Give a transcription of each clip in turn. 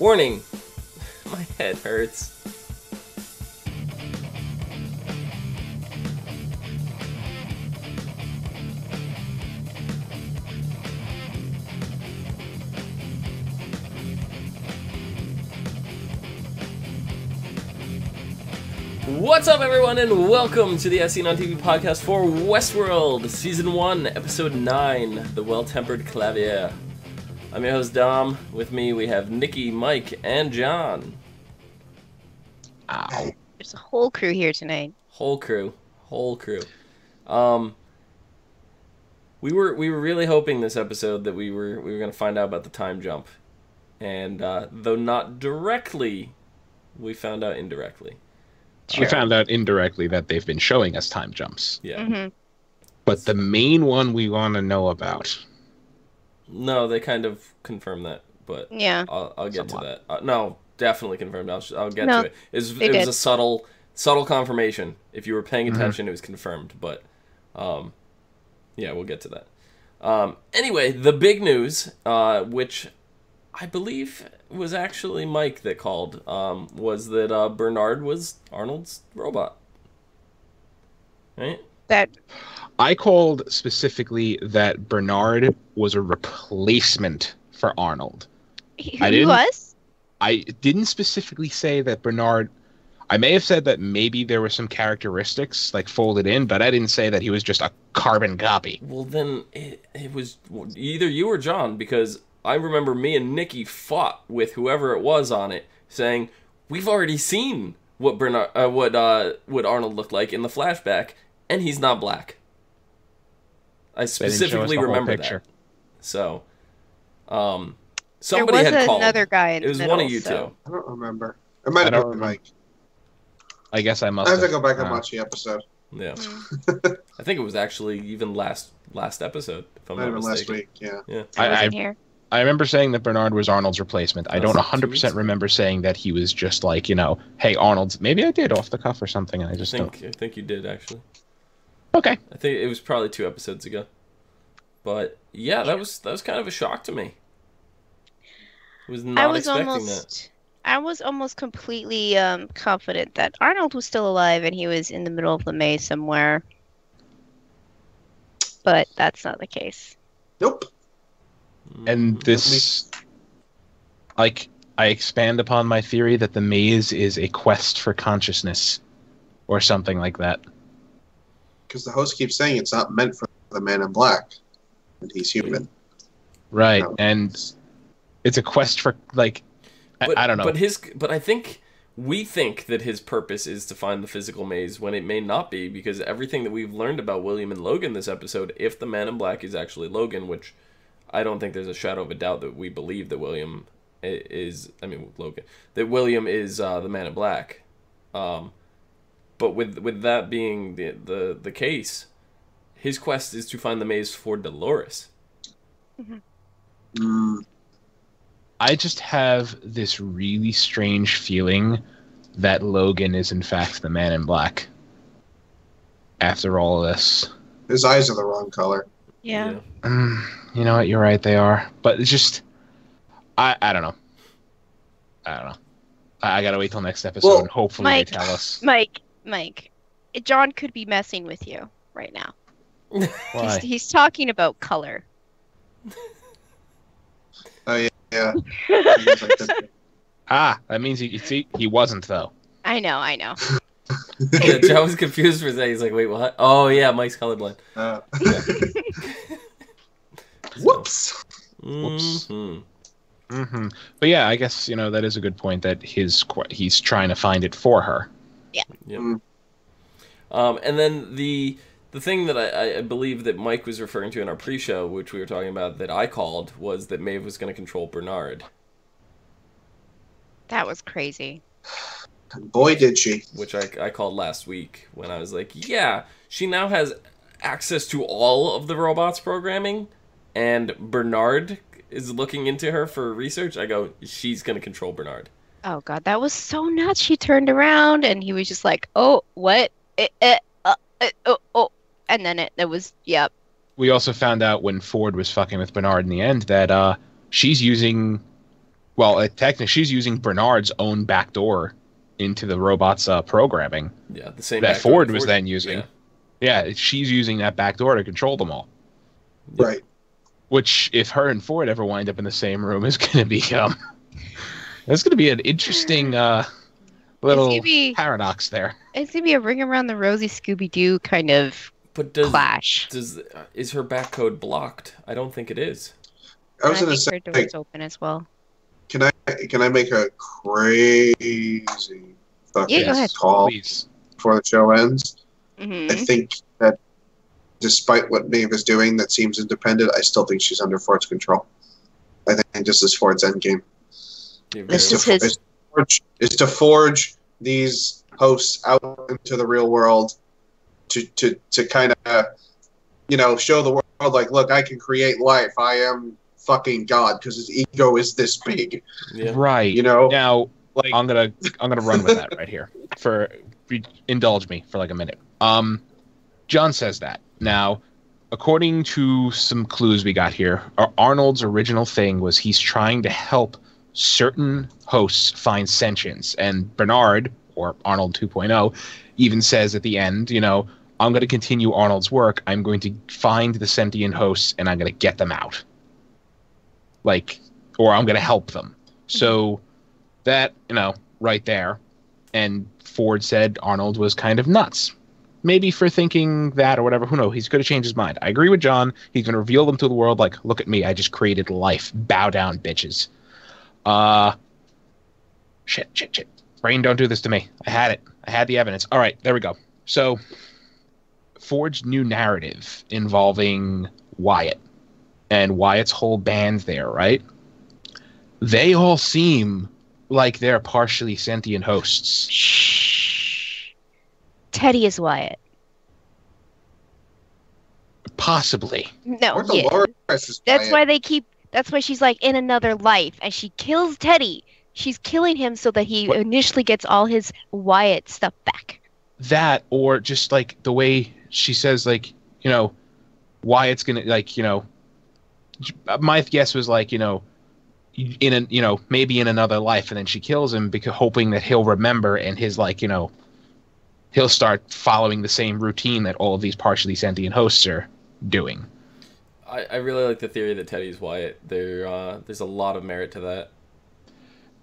Warning, my head hurts. What's up, everyone, and welcome to the As Seen on TV podcast for Westworld, Season 1, Episode 9, The Well-Tempered Clavier. I'm your host, Dom. With me, we have Nikki, Mike, and John. Ow. There's a whole crew here tonight. Whole crew. We were really hoping this episode that we were going to find out about the time jump. And, though not directly, we found out indirectly. We found out indirectly that they've been showing us time jumps. Yeah. Mm-hmm. But the main one we want to know about. No, they kind of confirmed that, but yeah, I'll get to that. No, definitely confirmed. I'll get to it. It was a subtle confirmation. If you were paying attention, it was confirmed. But yeah, we'll get to that. Anyway, the big news, which I believe was actually Mike that called, was that Bernard was Arnold's robot. Right? I called specifically that Bernard was a replacement for Arnold. He was? I didn't specifically say that Bernard... I may have said that maybe there were some characteristics like folded in, but I didn't say that he was just a carbon copy. Well, then it was either you or John, because I remember me and Nikki fought with whoever it was on it, saying, we've already seen what Arnold looked like in the flashback, and he's not black. I specifically remember that. So, somebody had called. Another guy in it was the middle, one of you so. two. I don't remember. It might have been Mike. I guess I must I have to go back and watch the episode. Yeah. I think it was actually even last episode, if I'm not mistaken. Last week, yeah. I remember saying that Bernard was Arnold's replacement. I don't 100% remember saying that he was just like, hey, Arnold's... Maybe I did off the cuff or something, and I think you did, actually. Okay. I think it was probably 2 episodes ago. But, yeah, that was kind of a shock to me. I was not expecting that. I was almost completely confident that Arnold was still alive and he was in the middle of the maze somewhere. But that's not the case. Nope. And this... I expand upon my theory that the maze is a quest for consciousness. Or something like that. Because the host keeps saying it's not meant for the man in black. And he's human. Right, and it's a quest for, I don't know. But I think we think that his purpose is to find the physical maze when it may not be, because everything that we've learned about William and Logan this episode, if the man in black is actually Logan, which I don't think there's a shadow of a doubt that we believe that William is the man in black. But with that being the case, his quest is to find the maze for Dolores. Mm-hmm. I just have this really strange feeling that Logan is in fact the man in black. After all of this. His eyes are the wrong color. Yeah. You know what? You're right, they are. But it's just... I don't know. I gotta wait till next episode and hopefully they tell us. Mike, John could be messing with you right now. Why? He's talking about color. Oh, yeah. That means he wasn't, though. I know. Yeah, Joe was confused for a second. He's like, wait, what? Oh, yeah, Mike's colorblind. Yeah. Whoops. Mm-hmm. But yeah, I guess, that is a good point that he's trying to find it for her. Yeah. Yep. And then the thing that I believe that Mike was referring to in our pre-show, which we were talking about, that I called, was that Maeve was going to control Bernard. That was crazy. Boy, did she. Which I called last week when I was like, yeah, she now has access to all of the robot's programming, and Bernard is looking into her for research. I go, she's going to control Bernard. Oh, God, that was so nuts. She turned around, and he was just like, oh, what? And then it was, yep. We also found out when Ford was fucking with Bernard in the end that she's using Well, technically, she's using Bernard's own backdoor into the robot's programming. Yeah, the same that backdoor Ford was then using. Yeah, she's using that backdoor to control them all. Yep. Right. Which, if her and Ford ever wind up in the same room, is going to be that's going to be an interesting little paradox there. It's going to be a ring around the rosy Scooby-Doo kind of clash. Is her back code blocked? I don't think it is. I was going to say, her door's open as well. Can I make a crazy fucking call before the show ends? Mm-hmm. I think that despite what Maeve is doing that seems independent, I still think she's under Ford's control. I think this is Ford's endgame. Is to forge these hosts out into the real world to kind of, show the world, like, look, I can create life. I am fucking God, because his ego is this big. Yeah. Right. Now, like, I'm gonna run with that right here. Indulge me for like a minute. John says that. Now, according to some clues we got here, Arnold's original thing was he's trying to help certain hosts find sentience. And Bernard, or Arnold 2.0, even says at the end, I'm going to continue Arnold's work. I'm going to find the sentient hosts and I'm going to get them out. Or I'm going to help them. So that, right there. And Ford said Arnold was kind of nuts. Maybe for thinking that or whatever. Who knows? He's going to change his mind. I agree with John. He's going to reveal them to the world like, look at me. I just created life. Bow down, bitches. Shit. Brain, don't do this to me. I had it. I had the evidence. All right, there we go. So Ford's new narrative involving Wyatt and Wyatt's whole band there, right? They all seem like they're partially sentient hosts. Shh. Teddy is Wyatt. Possibly. No, yeah. That's why she's like in another life, and she kills Teddy. She's killing him so that he initially gets all his Wyatt stuff back. That, or just like the way she says, like, Wyatt's gonna, like, my guess was like, maybe in another life, and then she kills him because hoping that he'll remember and his, like, he'll start following the same routine that all of these partially sentient hosts are doing. I really like the theory that Teddy's Wyatt. There's a lot of merit to that.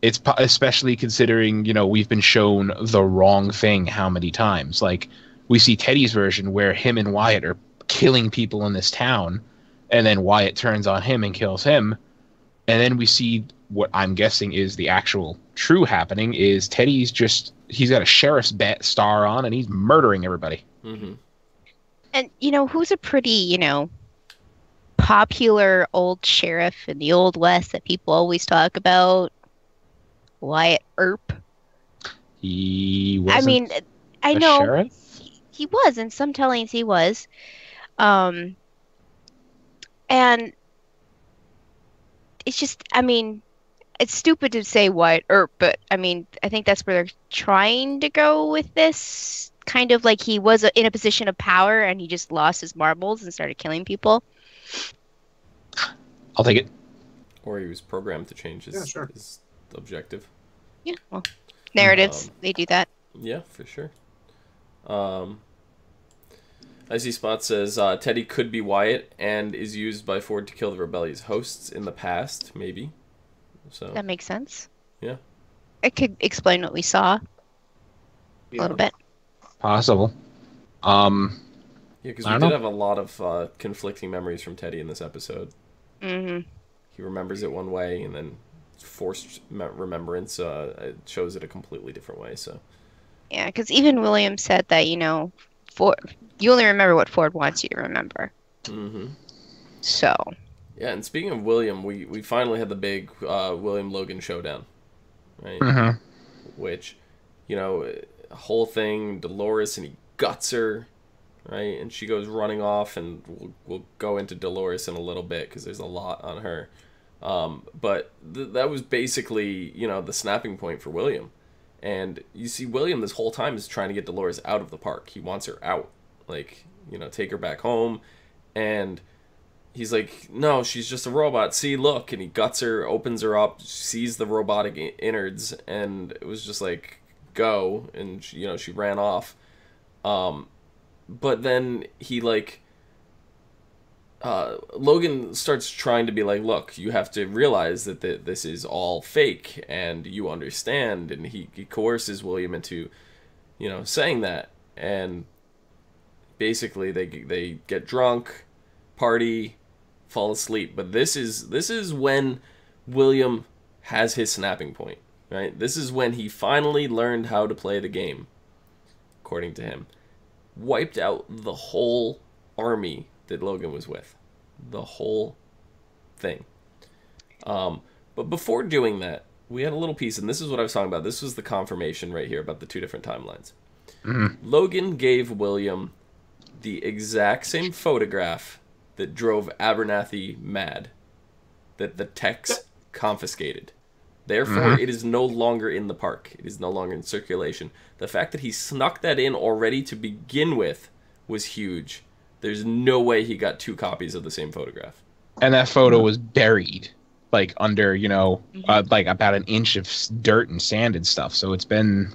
It's especially considering, we've been shown the wrong thing how many times. Like, we see Teddy's version where him and Wyatt are killing people in this town, and then Wyatt turns on him and kills him. And then we see what I'm guessing is the actual true happening is Teddy's he's got a sheriff's star on, and he's murdering everybody. Mm-hmm. And, who's a pretty, popular old sheriff in the Old West that people always talk about? Wyatt Earp. He wasn't. I mean, I know sheriff? He was in some tellings. He was, and it's just. I mean, it's stupid to say Wyatt Earp, but I mean, I think that's where they're trying to go with this. Kind of like he was in a position of power and he just lost his marbles and started killing people. I'll take it. Or he was programmed to change his objective. Yeah, well, narratives, they do that. Yeah, for sure. I see Spot says Teddy could be Wyatt and is used by Ford to kill the rebellious hosts in the past, maybe. So that makes sense. Yeah. It could explain what we saw a little bit. Possible. Yeah, because we did have a lot of conflicting memories from Teddy in this episode. Mm-hmm. He remembers it one way, and then forced remembrance shows it a completely different way. So. Yeah, because even William said that, Ford, you only remember what Ford wants you to remember. Mm-hmm. So. Yeah, and speaking of William, we finally had the big William Logan showdown, right? Mm-hmm. Which, whole thing, Dolores, and he guts her, right? And she goes running off, and we'll go into Dolores in a little bit because there's a lot on her. But that was basically, the snapping point for William. And you see William this whole time is trying to get Dolores out of the park. He wants her out. Like, take her back home. And he's like, no, she's just a robot. See, look. And he guts her, opens her up, sees the robotic innards, and it was just like, go. And, she ran off. But then he, like, Logan starts trying to be like, look, you have to realize that this is all fake, and you understand. And he coerces William into, saying that. And basically they get drunk, party, fall asleep. But this is when William has his snapping point, right? This is when he finally learned how to play the game, according to him. Wiped out the whole army that Logan was with. The whole thing. But before doing that, we had a little piece, and this is what I was talking about. This was the confirmation right here about the two different timelines. Mm-hmm. Logan gave William the exact same photograph that drove Abernathy mad, that the techs confiscated. Therefore, it is no longer in the park. It is no longer in circulation. The fact that he snuck that in already to begin with was huge. There's no way he got two copies of the same photograph. And that photo was buried, like, under, like, about an inch of dirt and sand and stuff. So it's been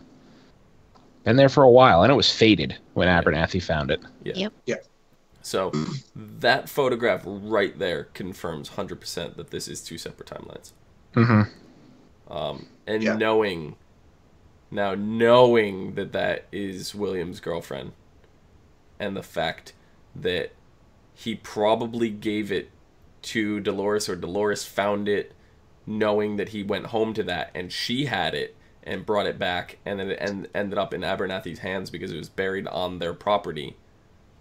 there for a while. And it was faded when Abernathy found it. Yeah. Yep. Yeah. So that photograph right there confirms 100% that this is two separate timelines. Mm-hmm. And knowing that is William's girlfriend, and the fact that he probably gave it to Dolores, or Dolores found it, knowing that he went home to that, and she had it and brought it back, and then it ended up in Abernathy's hands because it was buried on their property,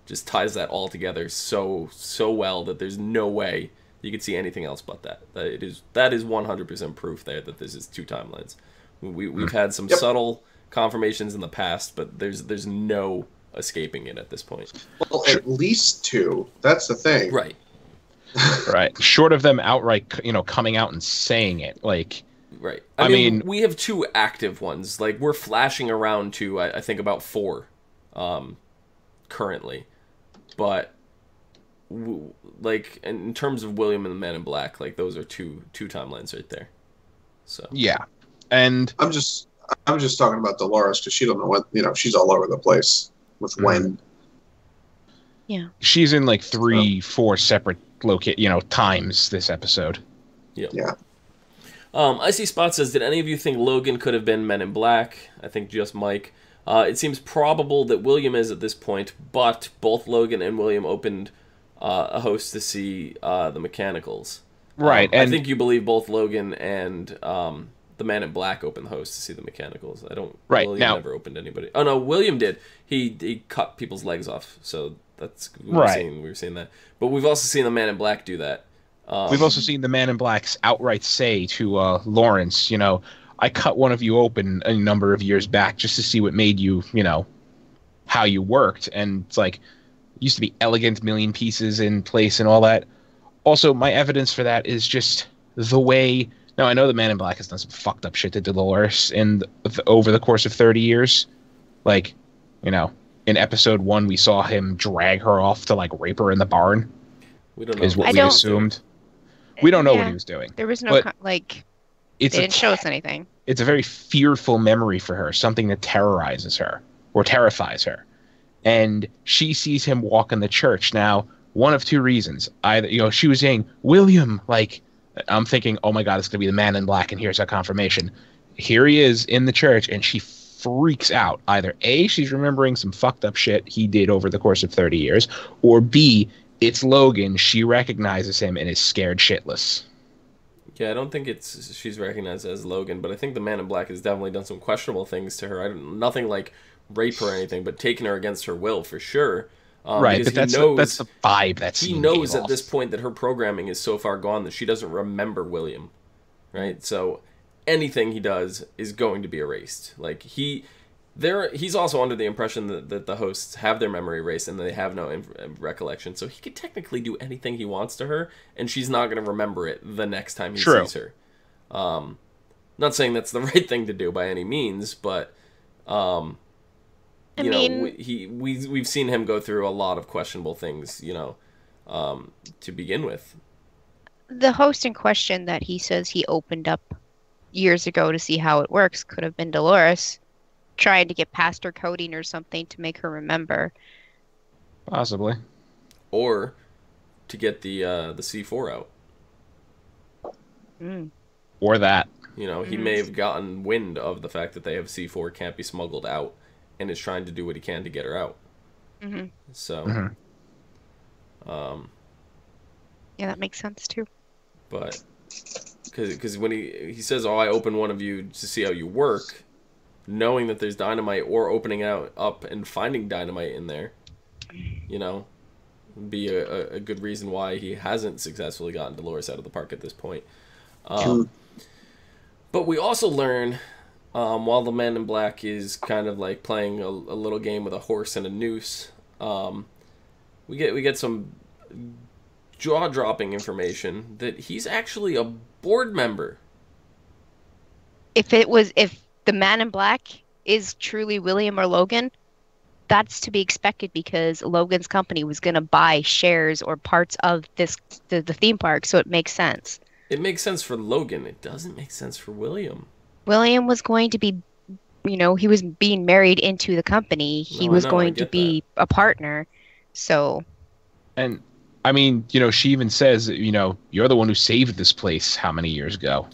just ties that all together so well that there's no way you could see anything else but that. That is 100% proof there that this is two timelines. We've had some subtle confirmations in the past, but there's no escaping it at this point. Well, at least two. That's the thing. Right. Right. Short of them outright, coming out and saying it, like. Right. I mean, we have two active ones. Like, we're flashing around to, I think, about 4 currently. But, like, in terms of William and the Man in Black, like, those are two timelines right there. So. Yeah. And I'm just talking about Dolores because she don't know what, she's all over the place with when. Yeah. She's in like 3-4 separate times this episode. Yep. Yeah. Icy Spot says, did any of you think Logan could have been Men in Black? I think just Mike. It seems probable that William is at this point, but both Logan and William opened a host to see the Mechanicals. Right. And I think you believe both Logan and the Man in Black opened the host to see the Mechanicals. I don't. Right. William now, never opened anybody. Oh no, William did. He cut people's legs off. So that's we were seeing that. But we've also seen the Man in Black do that. We've also seen the Man in Blacks outright say to Lawrence, I cut one of you open a number of years back just to see what made you, how you worked. And it's like, used to be elegant, million pieces in place and all that. Also, my evidence for that is just the way. Now, I know the Man in Black has done some fucked up shit to Dolores over the course of 30 years. Like, in episode 1, we saw him drag her off to, like, rape her in the barn. We don't know. Is what we assumed. We don't know what he was doing. There was no, they didn't show us anything. It's a very fearful memory for her, something that terrorizes her or terrifies her. And she sees him walk in the church. Now, one of two reasons. Either, she was saying, William, like, I'm thinking, oh my God, it's going to be the Man in Black, and here's our confirmation. Here he is in the church, and she freaks out. Either A, she's remembering some fucked up shit he did over the course of 30 years, or B, it's Logan, she recognizes him and is scared shitless. Yeah, I don't think she's recognized as Logan, but I think the Man in Black has definitely done some questionable things to her. Nothing like rape her or anything, but taking her against her will for sure. Right, but that's the vibe that he knows at this point that her programming is so far gone that she doesn't remember William, right? So anything he does is going to be erased. Like he's also under the impression that the hosts have their memory erased and they have no recollection. So he could technically do anything he wants to her, and she's not going to remember it the next time he sees her. Not saying that's the right thing to do by any means, but we've seen him go through a lot of questionable things. to begin with. The host in question that he says he opened up years ago to see how it works could have been Dolores trying to get past her coding or something to make her remember. Possibly. Or to get the C4 out. Or that. You know, he may have gotten wind of the fact that they have C4 can't be smuggled out and is trying to do what he can to get her out. So, yeah, that makes sense too. But, because when he says, oh, I open one of you to see how you work, knowing that there's dynamite or opening up and finding dynamite in there, you know, would be a good reason why he hasn't successfully gotten Dolores out of the park at this point. But we also learn, while the Man in Black is kind of like playing a little game with a horse and a noose, we get some jaw-dropping information that he's actually a board member. If the Man in Black is truly William or Logan, that's to be expected because Logan's company was going to buy shares or parts of the theme park, so it makes sense. It makes sense for Logan. It doesn't make sense for William. William was going to be, he was being married into the company. He was going to be a partner. So. And, I mean, she even says, you're the one who saved this place how many years ago?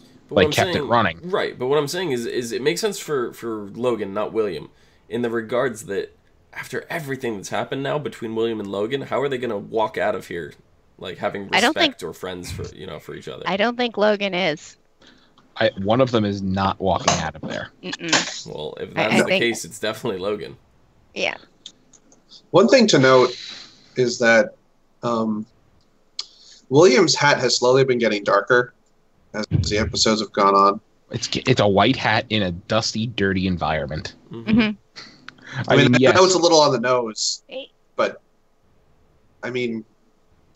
Kept it running. Right, but what I'm saying is it makes sense for Logan, not William, in the regards that after everything that's happened now between William and Logan, how are they going to walk out of here? Like having respect or friends for each other. I don't think Logan is. One of them is not walking out of there. Well, if that's the case, it's definitely Logan. Yeah. One thing to note is that William's hat has slowly been getting darker as the episodes have gone on. It's a white hat in a dusty, dirty environment. Mm-hmm. I mean, I know it's a little on the nose, but I mean,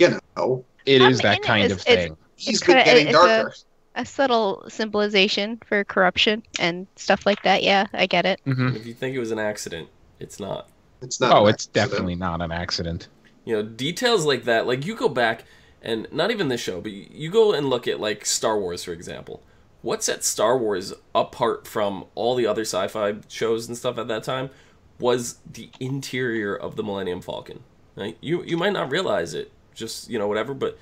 it is that kind of thing. He's getting darker. A subtle symbolization for corruption and stuff like that. Yeah, I get it. Mm-hmm. If you think it was an accident, it's not. It's not. Oh, it's definitely not an accident. Details like that. Like you go back and not even this show, but you go and look at like Star Wars, for example. What set Star Wars apart from all the other sci-fi shows and stuff at that time was the interior of the Millennium Falcon. Right? You might not realize it. Just whatever, but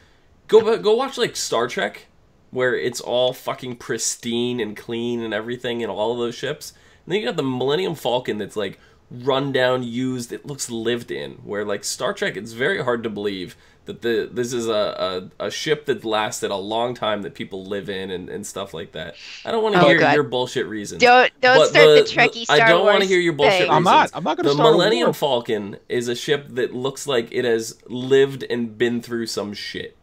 go watch like Star Trek, where it's all fucking pristine and clean and everything in all of those ships. And then you got the Millennium Falcon that's like run down, used, it looks lived in. Where like Star Trek, it's very hard to believe that this is a ship that lasted a long time that people live in and stuff like that. I don't want to hear your bullshit reasons. Don't start the Trekkie Star Wars. I don't want to hear your bullshit reasons. I'm not going to start The Millennium Falcon is a ship that looks like it has lived and been through some shit.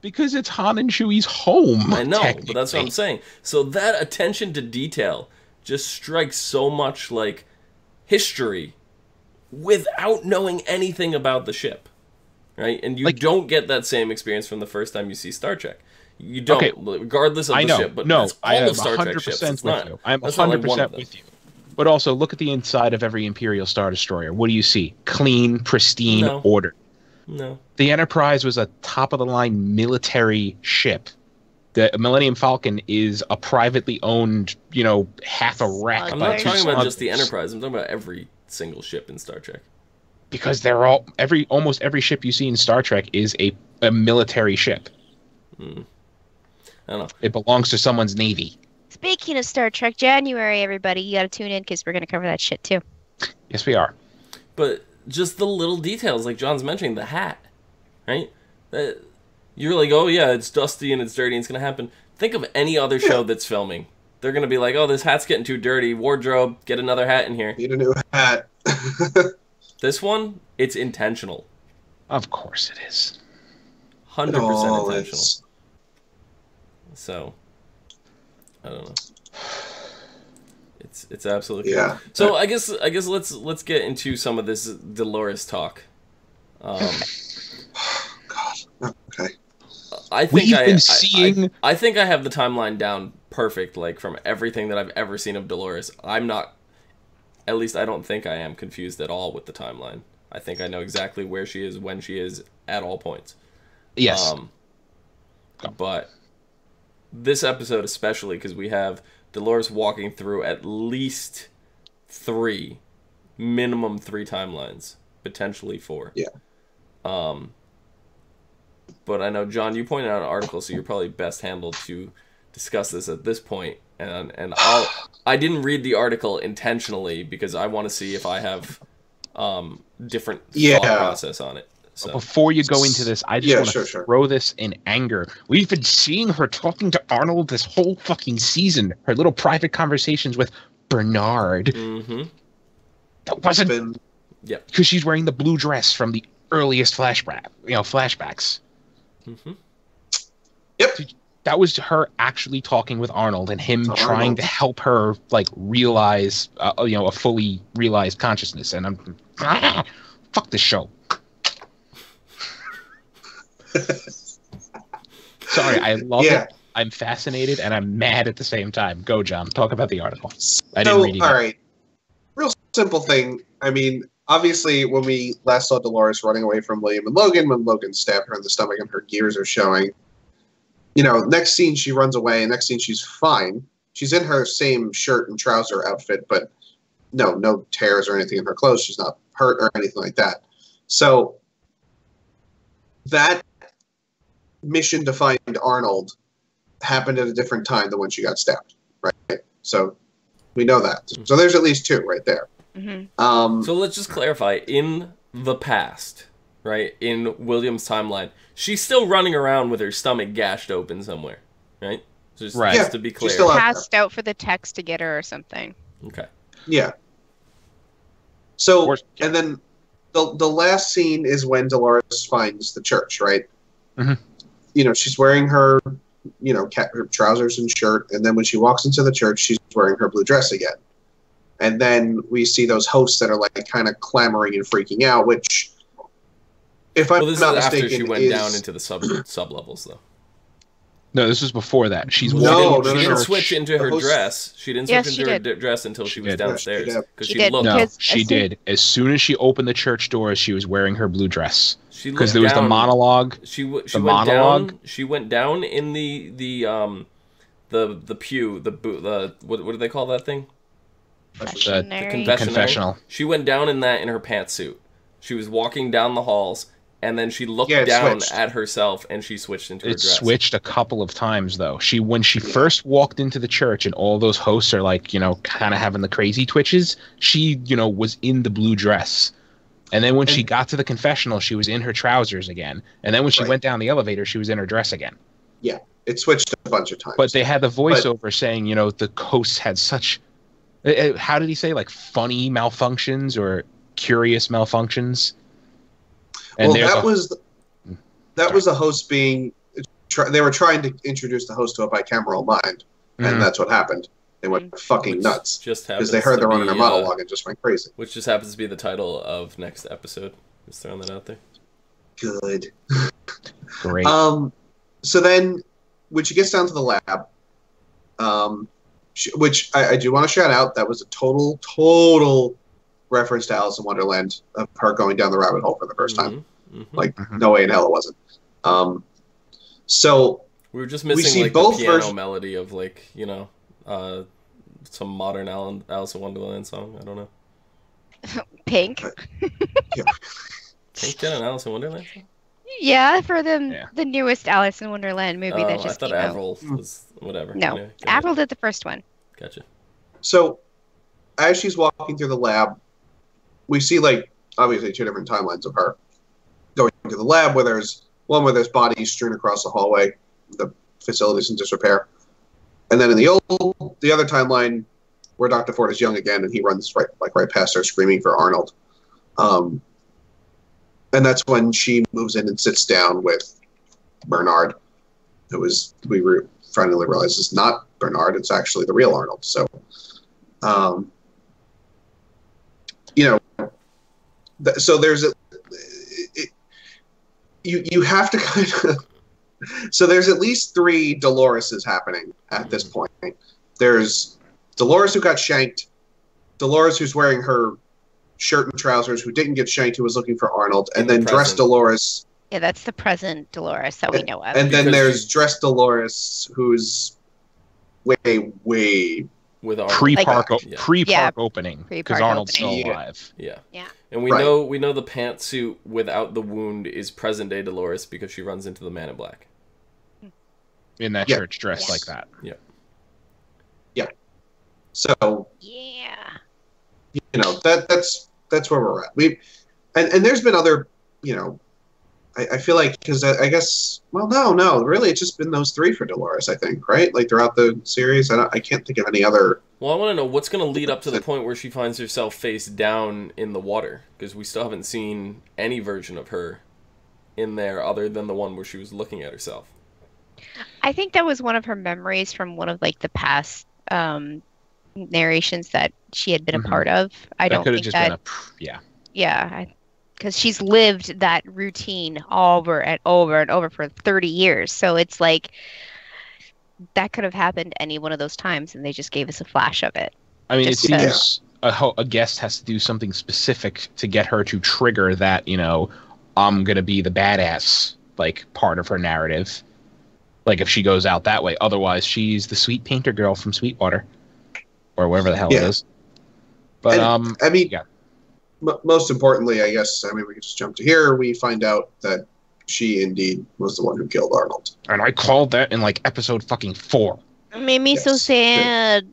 Because it's Han and Chewie's home. I know, but that's what I'm saying. So that attention to detail just strikes so much like history without knowing anything about the ship. Right? And you don't get that same experience from the first time you see Star Trek. You don't, regardless of the ship. But that's all of Star Trek ships. It's not. I'm 100% with you. But also, look at the inside of every Imperial Star Destroyer. What do you see? Clean, pristine, order. No. The Enterprise was a top-of-the-line military ship. The Millennium Falcon is a privately owned, half a wreck. I'm not talking about just the Enterprise. I'm talking about every single ship in Star Trek. Because they're almost every ship you see in Star Trek is a military ship. I don't know. It belongs to someone's navy. Speaking of Star Trek, January, everybody, you got to tune in because we're going to cover that shit too. Yes, we are. But just the little details, like John's mentioning, the hat, right? You're like, oh yeah, it's dusty and it's dirty and it's going to happen. Think of any other show that's filming. They're going to be like, oh, this hat's getting too dirty. Wardrobe, get another hat in here. Need a new hat. This one, it's intentional. Of course it is. 100% intentional. So, I don't know. It's absolutely cool. So I guess let's get into some of this Dolores talk. God. Okay. I think I have the timeline down perfect, like from everything that I've ever seen of Dolores. I'm not. At least I don't think I am confused at all with the timeline. I think I know exactly where she is, when she is, at all points. Yes. But this episode especially, because we have Dolores walking through at least minimum three timelines, potentially 4. Yeah. But I know, John, you pointed out an article, so you're probably best handled to discuss this at this point. And I didn't read the article intentionally because I want to see if I have different thought process on it. So before you go into this, I just want to throw this in anger. We've been seeing her talking to Arnold this whole fucking season. Her little private conversations with Bernard. Mm-hmm. That wasn't... Yeah. Because she's wearing the blue dress from the earliest flashbacks. Mm-hmm. Yep. That was her actually talking with Arnold and him trying to help her like realize, a fully realized consciousness. And I'm fuck this show. Sorry, I love it. I'm fascinated and I'm mad at the same time. Go, John. Talk about the article. I didn't read it. All right. Real simple thing. I mean, obviously, when we last saw Dolores running away from William and Logan, when Logan stabbed her in the stomach and her gears are showing, next scene she runs away, and next scene she's fine. She's in her same shirt and trouser outfit, but no tears or anything in her clothes. She's not hurt or anything like that. So that mission to find Arnold happened at a different time than when she got stabbed, right? So we know that. So there's at least 2 right there. Mm-hmm. So let's just clarify. In the past, right, in William's timeline, she's still running around with her stomach gashed open somewhere, right? Just to be clear. Still passed out for the text to get her or something. Okay. Yeah. So, and then the last scene is when Dolores finds the church, right? Mm-hmm. She's wearing her, her trousers and shirt, and then when she walks into the church, she's wearing her blue dress again. And then we see those hosts that are like kind of clamoring and freaking out, which, if I'm not mistaken, after she went down into the sub levels, though. No, this was before that. She didn't switch into her dress. She didn't switch into her dress until she was downstairs. Because she looked. No, she did. As soon as she opened the church doors, she was wearing her blue dress. Because there was the monologue. She went down in the pew. What do they call that thing? The confessional. She went down in that in her pantsuit. She was walking down the halls, and then she looked down at herself, and she switched into her dress. It switched a couple of times, though. When she first walked into the church, and all those hosts are like, kind of having the crazy twitches, she, was in the blue dress. And then when she got to the confessional, she was in her trousers again. And then when she went down the elevator, she was in her dress again. Yeah, it switched a bunch of times. But they had the voiceover saying, the hosts had such... How did he say? Like funny malfunctions or curious malfunctions? And that was the host being... They were trying to introduce the host to a bicameral mind. And that's what happened. They went fucking nuts. Because they heard the running their monologue and just went crazy. Which just happens to be the title of next episode. Just throwing that out there. Good. Great. So then, when she gets down to the lab... which I do want to shout out, that was a total reference to Alice in Wonderland of her going down the rabbit hole for the first time. No way in hell it wasn't. So we were just missing like the piano melody of some modern Alice in Wonderland song. I don't know. Pink. Pink did an Alice in Wonderland song? Yeah, for the newest Alice in Wonderland movie that just came out. I thought Avril was whatever. No, anyway, Avril did the first one. Gotcha. So, as she's walking through the lab, we see obviously 2 different timelines of her going to the lab, where there's one where there's bodies strewn across the hallway, the facility's in disrepair, and then in the other timeline where Dr. Ford is young again, and he runs right past her, screaming for Arnold. And that's when she moves in and sits down with Bernard, we finally realized is not Bernard, it's actually the real Arnold. So, so there's you have to kind of... So there's at least 3 Doloreses happening at this point. There's Dolores who got shanked, Dolores who's wearing her shirt and trousers, who didn't get shanked, who was looking for Arnold, and then dressed Dolores Yeah, that's the present Dolores that we know of. And then Because there's Dress Dolores, who's way with Arnold. Pre-park Yeah. opening, because Pre-park Arnold's opening. still alive. Yeah. Yeah. And we Right. know the pantsuit without the wound is present day Dolores because she runs into the Man in Black. In that Yeah. church dressed Yes. like that. So Yeah. that's where we're at. And there's been other, I feel like, because I guess, well, no, really, it's just been those three for Dolores, I think, right? Like throughout the series, I can't think of any other. Well, I want to know what's going to lead up to the point where she finds herself face down in the water, because we still haven't seen any version of her in there other than the one where she was looking at herself. I think that was one of her memories from one of like the past narrations that she had been a part of. I don't could have think just that. been yeah. Yeah, because she's lived that routine over and over and over for 30 years. So it's like that could have happened any one of those times, and they just gave us a flash of it. I mean, it Just seems a guest has to do something specific to get her to trigger that, I'm going to be the badass, like, part of her narrative. Like, if she goes out that way. Otherwise, she's the sweet painter girl from Sweetwater. Or wherever the hell it is. But, And, I mean, yeah. Most importantly, I guess, we can just jump to here. We find out that she indeed was the one who killed Arnold. And I called that in, like, episode fucking 4. It made me so Yes. sad.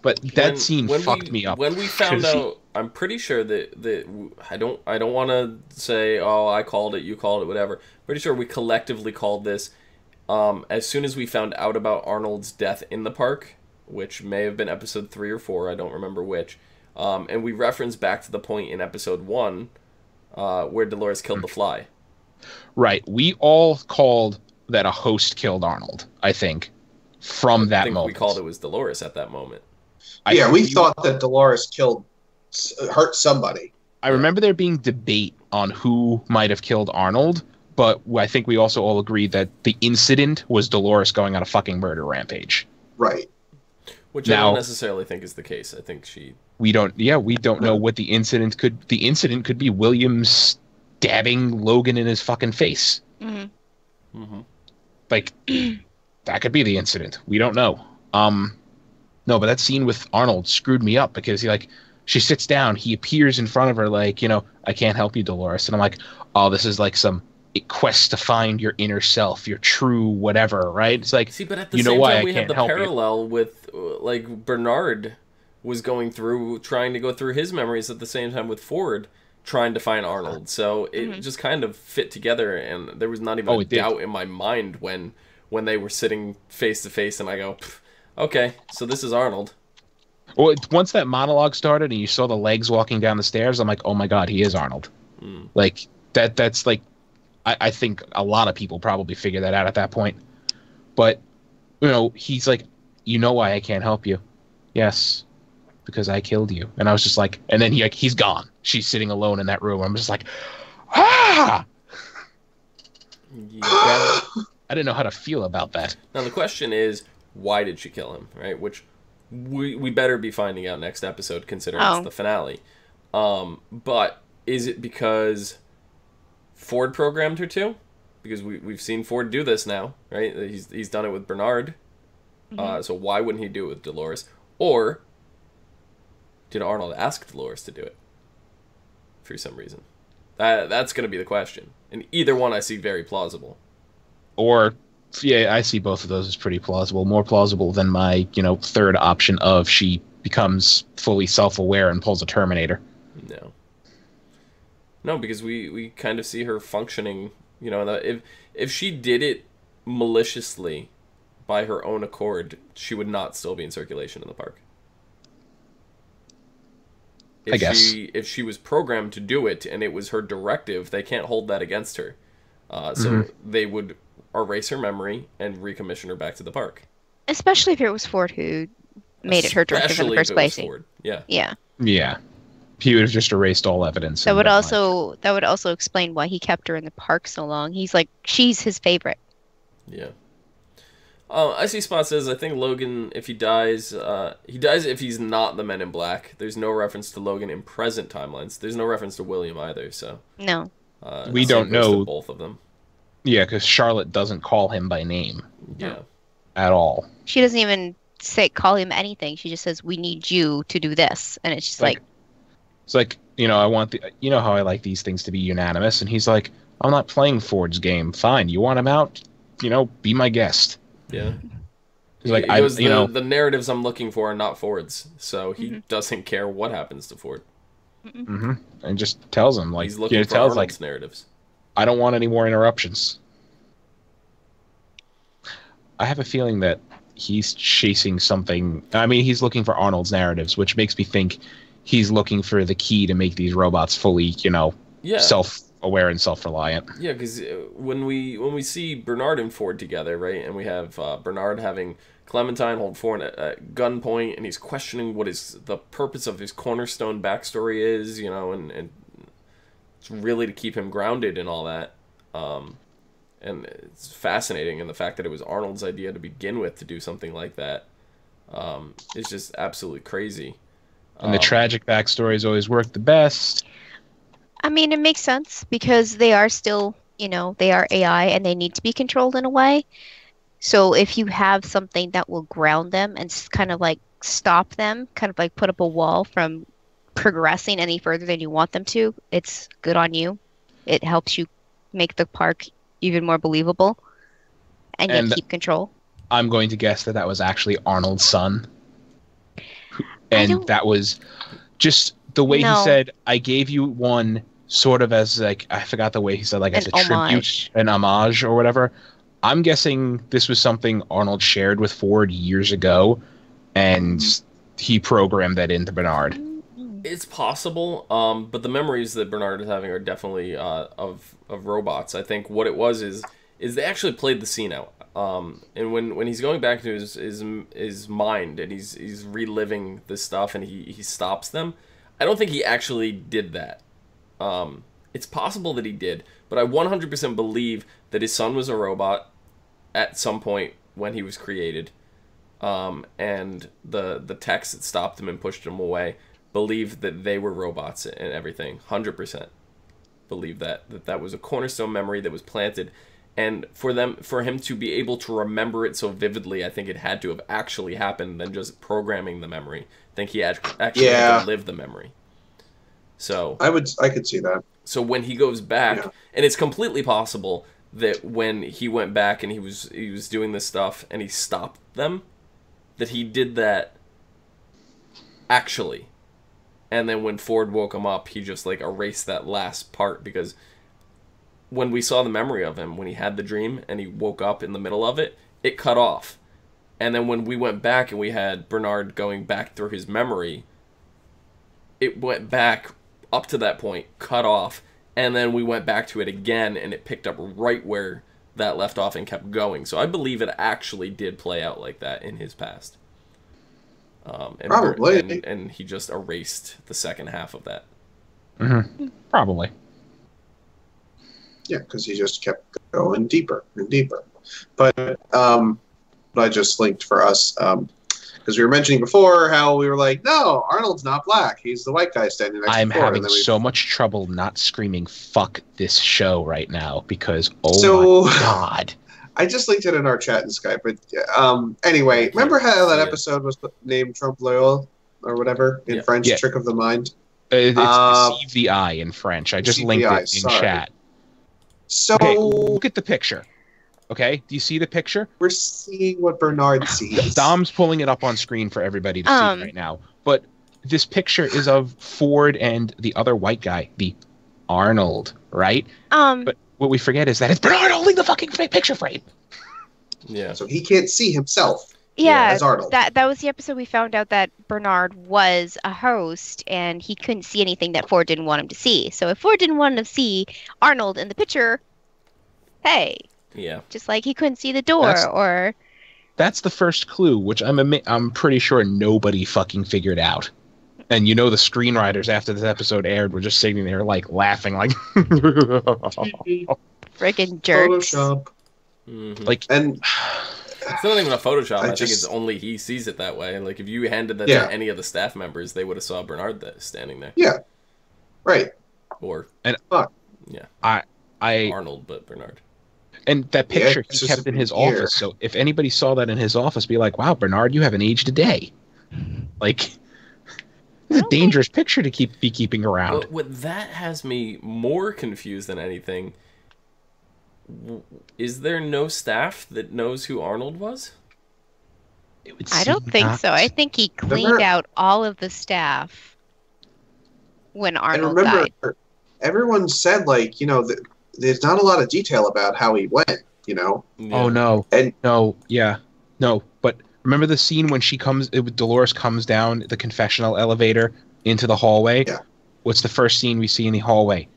But that scene fucked me up. When we found out, I'm pretty sure that I don't want to say, oh, I called it, you called it, whatever. Pretty sure we collectively called this as soon as we found out about Arnold's death in the park, which may have been episode 3 or 4, I don't remember which. And we referenced back to the point in episode 1 where Dolores killed the fly. Right. We all called that a host killed Arnold, I think, from that moment. We called it was Dolores at that moment. We thought that Dolores hurt somebody. I remember there being debate on who might have killed Arnold, but I think we also all agreed that the incident was Dolores going on a fucking murder rampage. Right. Which I don't necessarily think is the case. I think we don't know what the incident could. The incident could be William stabbing Logan in his fucking face. Mm-hmm. Mm-hmm. Like that could be the incident. We don't know. No, but that scene with Arnold screwed me up because she sits down, he appears in front of her like, I can't help you, Dolores, and I'm like, oh, this is like some quest to find your inner self, your true whatever, right? It's like, but at the same time, we had the parallel with like Bernard was trying to go through his memories at the same time with Ford trying to find Arnold. So it just kind of fit together, and there was not even a doubt in my mind when they were sitting face to face, and I go, okay, so this is Arnold. Well, once that monologue started and you saw the legs walking down the stairs, I'm like, oh my god, he is Arnold. Like that's like, I think a lot of people probably figured that out at that point. But he's like, why I can't help you? Yes, because I killed you. And I was just like, and then he's gone. She's sitting alone in that room. I'm just like, ah. Yeah. I didn't know how to feel about that. Now the question is, why did she kill him? Right, which we better be finding out next episode, considering it's the finale. But is it because Ford programmed her to? Because we've seen Ford do this now, right? He's done it with Bernard. So why wouldn't he do it with Dolores? Or did Arnold ask Dolores to do it for some reason? That's going to be the question. And either one I see very plausible. Or, yeah, I see both of those as pretty plausible. More plausible than my, third option of she becomes fully self-aware and pulls a Terminator. No, because we kind of see her functioning, if she did it maliciously by her own accord, she would not still be in circulation in the park. I guess. If she was programmed to do it and it was her directive, they can't hold that against her. So they would erase her memory and recommission her back to the park. Especially if it was Ford who made it her directive in the first place. Yeah. Yeah. He would have just erased all evidence. That would also explain why he kept her in the park so long. He's like, she's his favorite. Yeah. I see Spot says, I think Logan, if he dies if he's not the Men in Black. There's no reference to Logan in present timelines. There's no reference to William either, so. No. We don't Same goes to know. both of them. Yeah, because Charlotte doesn't call him by name Yeah. at all. She doesn't even call him anything. She just says, "We need you to do this," and it's just like it's like, I want how I like these things to be unanimous, and he's like, I'm not playing Ford's game. Fine, you want him out? Be my guest. Yeah. He's like, the narratives I'm looking for are not Ford's, so he doesn't care what happens to Ford. And just tells him, like, he's looking for Arnold's narratives. I don't want any more interruptions. I have a feeling that he's chasing something. I mean, he's looking for Arnold's narratives, which makes me think he's looking for the key to make these robots fully, self-aware and self-reliant. Yeah, because when we see Bernard and Ford together, right, and we have Bernard having Clementine hold Ford at gunpoint, and he's questioning what the purpose of his cornerstone backstory is, and it's really to keep him grounded and all that. And it's fascinating, and the fact that it was Arnold's idea to begin with to do something like that is just absolutely crazy. And the tragic backstories always work the best. I mean, it makes sense because they are still, they are AI and they need to be controlled in a way. So if you have something that will ground them and kind of like stop them, kind of like put up a wall from progressing any further than you want them to, it's good on you. It helps you make the park even more believable and yet keep control. I'm going to guess that was actually Arnold's son. And that was just the way he said, I gave you one sort of as like, I forgot the way he said, like as a tribute, an homage or whatever. I'm guessing this was something Arnold shared with Ford years ago, and he programmed that into Bernard. It's possible, but the memories that Bernard is having are definitely of robots. I think what it was is they actually played the scene out. And when he's going back to his mind and he's reliving this stuff and he stops them, I don't think he actually did that. It's possible that he did, but I 100% believe that his son was a robot at some point when he was created, and the techs that stopped him and pushed him away believed that they were robots and everything. 100% believe that was a cornerstone memory that was planted. And for him to be able to remember it so vividly, I think it had to have actually happened than just programming the memory. I think he actually had to live the memory. So I could see that. So when he goes back, and it's completely possible that when he went back and he was doing this stuff and he stopped them, that he did that actually. And then when Ford woke him up, he just like erased that last part, because when we saw the memory of him, when he had the dream and he woke up in the middle of it, it cut off. And then when we went back and we had Bernard going back through his memory, it went back up to that point, cut off, and then we went back to it again and it picked up right where that left off and kept going. So I believe it actually did play out like that in his past. Probably. And he just erased the second half of that. Mm-hmm. Probably. Yeah, because he just kept going deeper and deeper. But I just linked for us, because we were mentioning before how we were like, no, Arnold's not black. He's the white guy standing next to Ford. I'm having so much trouble not screaming, fuck this show right now, because, my God. I just linked it in our chat in Skype. But anyway, remember how that episode was named Trompe l'oeil or whatever in French, Trick of the Mind? It's Deceive the Eye in French. I just linked it in chat. So look at the picture. Okay, do you see the picture? We're seeing what Bernard sees. Dom's pulling it up on screen for everybody to see right now. But this picture is of Ford and the other white guy, the Arnold, right? But what we forget is that it's Bernard holding the fucking picture frame. Yeah. So he can't see himself. Yeah, as Arnold. That was the episode we found out that Bernard was a host and he couldn't see anything that Ford didn't want him to see. So if Ford didn't want him to see Arnold in the picture, hey. Yeah. Just like he couldn't see the door That's the first clue, which I'm pretty sure nobody fucking figured out. And the screenwriters after this episode aired were just sitting there like laughing like freaking jerks. Photoshop. Mm-hmm. Like, and it's not even a Photoshop. I think it's only he sees it that way. Like if you handed that to any of the staff members, they would have saw Bernard standing there. Yeah. Right. Or Yeah. I Arnold, but Bernard. And that picture he Exorcism kept in his here. office. So if anybody saw that in his office, be like, "Wow, Bernard, you haven't aged a day." Like, it's a dangerous picture to be keeping around. But what that has me more confused than anything. Is there no staff that knows who Arnold was? I don't think so. I think he cleaned out all of the staff when Arnold and remember, died. Everyone said, like, there's not a lot of detail about how he went, Yeah. Oh, no. And No. But remember the scene when Dolores comes down the confessional elevator into the hallway? Yeah. What's the first scene we see in the hallway?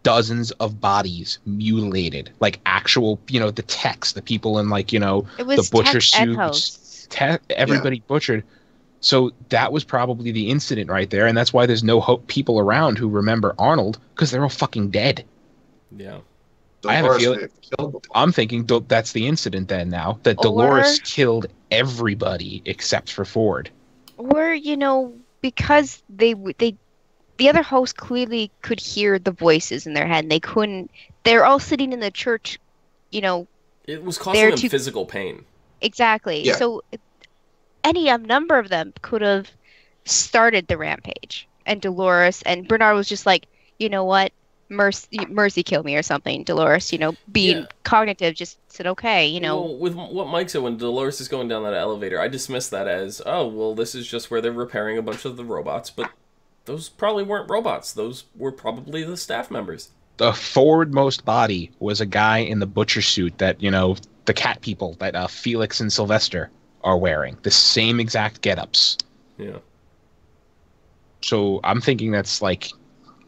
Dozens of bodies mutilated. Like actual, the techs, the people in, like, It was the butcher tech and suits. hosts. Everybody butchered. So that was probably the incident right there, and that's why there's no people around who remember Arnold, because they're all fucking dead. Yeah. I have a feeling. killed them. I'm thinking that's the incident then now, that Dolores killed everybody except for Ford. Or, because the other hosts clearly could hear the voices in their head, and they're all sitting in the church, It was causing them physical pain. Exactly. Yeah. So any number of them could have started the rampage. And Dolores and Bernard was just like, you know what? Mercy kill me or something. Dolores, being cognitive, just said, okay, Well, with what Mike said, when Dolores is going down that elevator, I dismissed that as, oh, well, this is just where they're repairing a bunch of the robots. But those probably weren't robots. Those were probably the staff members. The forwardmost body was a guy in the butcher suit that, the cat people that Felix and Sylvester are wearing. The same exact get-ups. Yeah. So I'm thinking that's, like,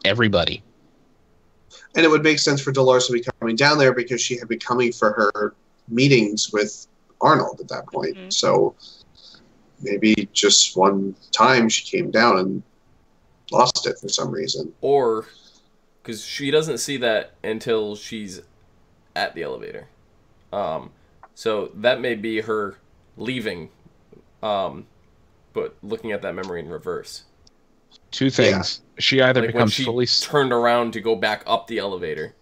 everybody. And it would make sense for Dolores to be coming down there because she had been coming for her meetings with Arnold at that point. Mm-hmm. So maybe just one time she came down and lost it for some reason. Or, because she doesn't see that until she's at the elevator. So that may be her leaving, but looking at that memory in reverse. Two things. Yeah. She either becomes fully turned around to go back up the elevator,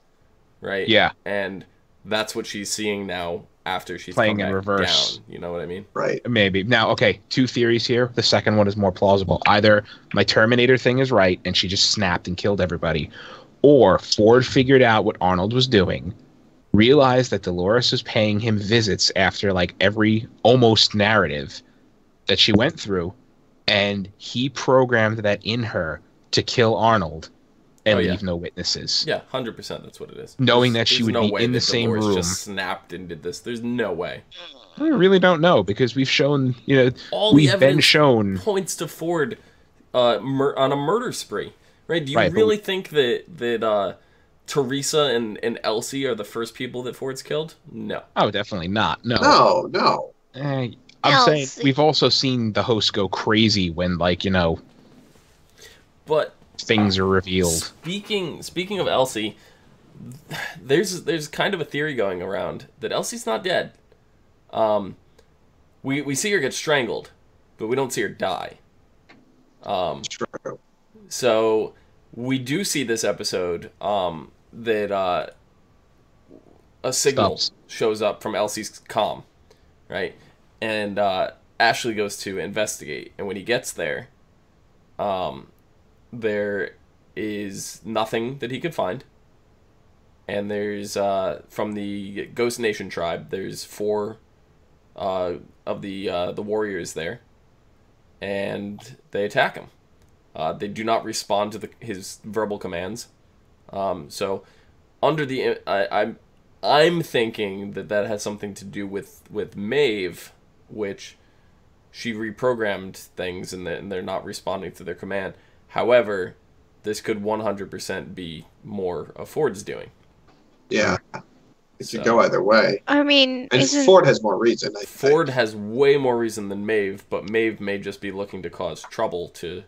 right? Yeah. And that's what she's seeing now after she's playing in reverse. Down. You know what I mean? Right. Maybe. Now, okay, two theories here. The second one is more plausible. Either my Terminator thing is right and she just snapped and killed everybody, or Ford figured out what Arnold was doing, realized that Dolores was paying him visits after, like, every almost narrative that she went through, and he programmed that in her to kill Arnold and leave no witnesses. Yeah, 100% that's what it is. Knowing that she would be in the same room. Just snapped and did this. There's no way. I really don't know, because we've shown, all we've been shown points to Ford on a murder spree, right? Do you really think that Teresa and Elsie are the first people that Ford's killed? No. Oh, definitely not. No. No. I'm saying we've also seen the host go crazy when, like, but things are revealed. Speaking of Elsie, there's kind of a theory going around that Elsie's not dead. We see her get strangled, but we don't see her die. True. So we do see this episode that a signal shows up from Elsie's comm, right? And Ashley goes to investigate, and when he gets there, there is nothing that he could find. And there's from the Ghost Nation tribe, there's 4 of the warriors there, and they attack him. They do not respond to his verbal commands. So under the I'm thinking that has something to do with Maeve, which she reprogrammed things and they're not responding to their command. However, this could 100% be more of Ford's doing. Yeah. It could go either way. I mean... And Ford has more reason, I think. Ford has way more reason than Maeve, but Maeve may just be looking to cause trouble to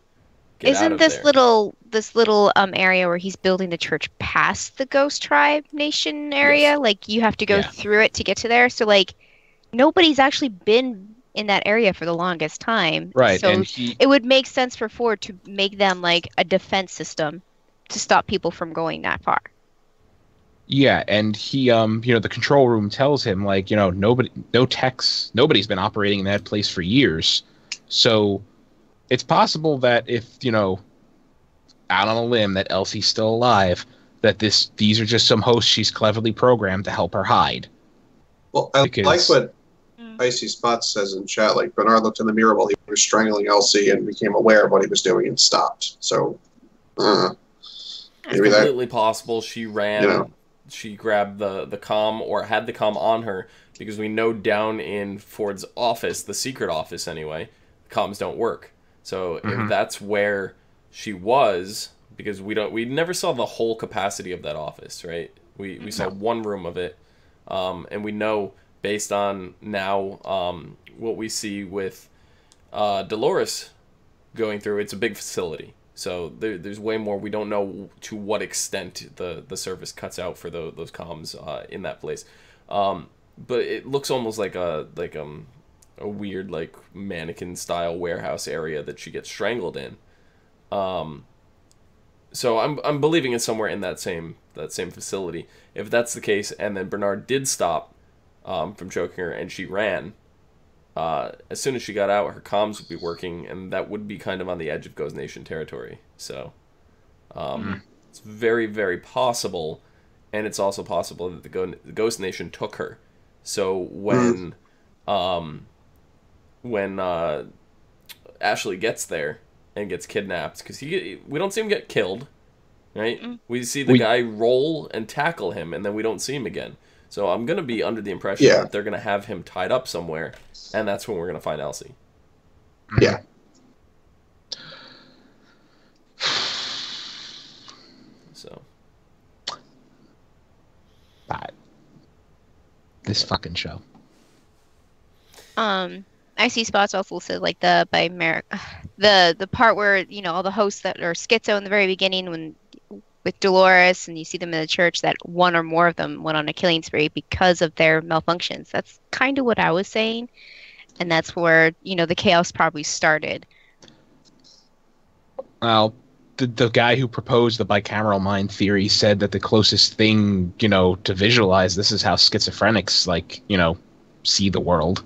get out of there. Isn't this little area where he's building the church past the Ghost Tribe Nation area? Yes. Like, you have to go through it to get to there. So, like, nobody's actually been in that area for the longest time. Right. So it would make sense for Ford to make them, like, a defense system to stop people from going that far. Yeah, and he, the control room tells him, like, nobody's been operating in that place for years. So it's possible that if, out on a limb, that Elsie's still alive, that these are just some hosts she's cleverly programmed to help her hide. Well, I like what Icy Spots says in chat. Like, Bernard looked in the mirror while he was strangling Elsie and became aware of what he was doing and stopped. So, maybe it's completely possible she ran, she grabbed the comm or had the comm on her, because we know down in Ford's office, the secret office anyway, comms don't work. So if that's where she was, because we never saw the whole capacity of that office, right? We saw one room of it, and we know based on now what we see with Dolores going through, it's a big facility. So there's way more. We don't know to what extent the service cuts out for those comms in that place. But it looks almost like a weird, like, mannequin style warehouse area that she gets strangled in. So I'm believing it's somewhere in that same facility. If that's the case, and then Bernard did stop from choking her and she ran, as soon as she got out, her comms would be working, and that would be kind of on the edge of Ghost Nation territory. So it's very, very possible, and it's also possible that the Ghost Nation took her. So when Ashley gets there and gets kidnapped, because we don't see him get killed, right? We see the guy roll and tackle him, and then we don't see him again. So I'm going to be under the impression that they're going to have him tied up somewhere, and that's when we're going to find Elsie. Yeah. So. This fucking show. I see Spots also said, like, the part where, all the hosts that are schizo in the very beginning with Dolores, and you see them in the church, that one or more of them went on a killing spree because of their malfunctions. That's kind of what I was saying, and that's where the chaos probably started. Well, the guy who proposed the bicameral mind theory said that the closest thing to visualize this is how schizophrenics see the world.